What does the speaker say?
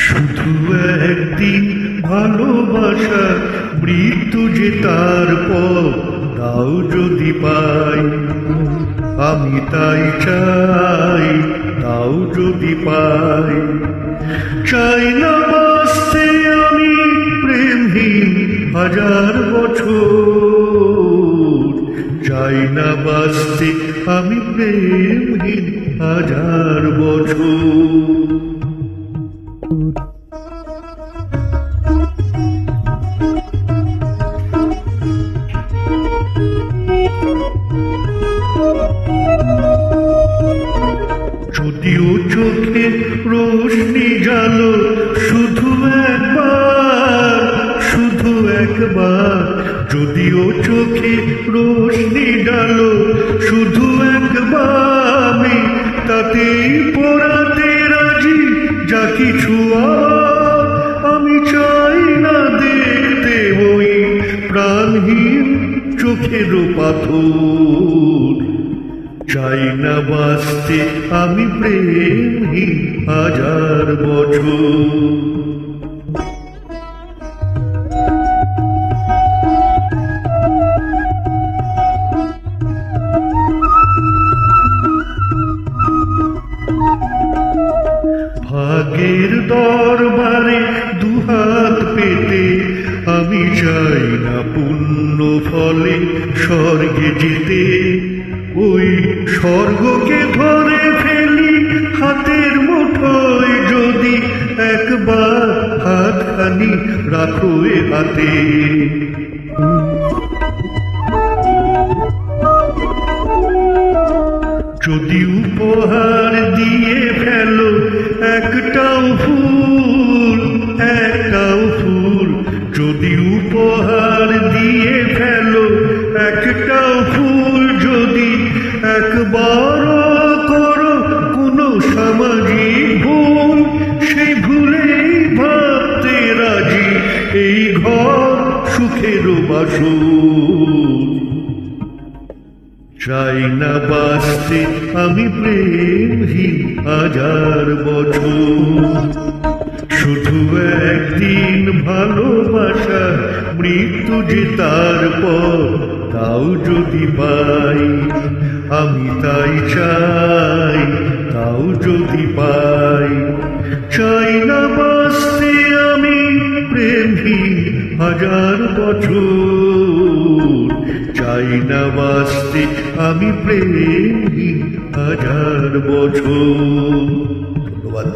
শুধু একদিন ভালোবাসা মৃত্যু যে তার পর তাও যদি পাই, আমি তাই চাই তাও যদি পাই। চাই না বাঁচতে আমি প্রেমহীন হাজার বছর, চাই না বাঁচতে আমি প্রেমহীন হাজার বছর। যদিও চোখে রোশনি জালো শুধু একবার, শুধু একবার, যদিও চোখে রোশনি ডালো শুধু একবার, আমি তাতেই পড়াতে রাজি যা কিছু। আমি চাই না দেখতে ওই প্রাণহীন চোখেরও পাথর, চাই না বাঁচতে আমি প্রেমহীন হাজার বছর। ভাগের দরবারে দুহাত পেতে আমি চাই না পুণ্য ফলে স্বর্গে যেতে, ওই স্বর্গকে ধরে ফেলি হাতের মুঠোয় যদি একবার হাতখানি রাখো এ হাতে। যদি উপহার দিয়ে ফেলো একটাও ফুল, একটাও ফুল, যদি উপহার দিয়ে ফেলো একটাও ফুল, যদি একবারও করো কোনো সামাজিক ভুল, সেই ভুলেই ভাবতে রাজি এই ঘর সুখেরও বাসর। চাই না বাঁচতে আমি প্রেমহীন হাজার বছর, শুধু একদিন ভালোবাসা মৃত্যু যে তার পর তাও যদি পাই, আমি তাই চাই তাও যদি পাই। চাই না বাঁচতে আমি প্রেমহীন হাজার বছর, চাই না বাঁচতে আমি প্রেমহীন হাজার বছর। ধন্যবাদ।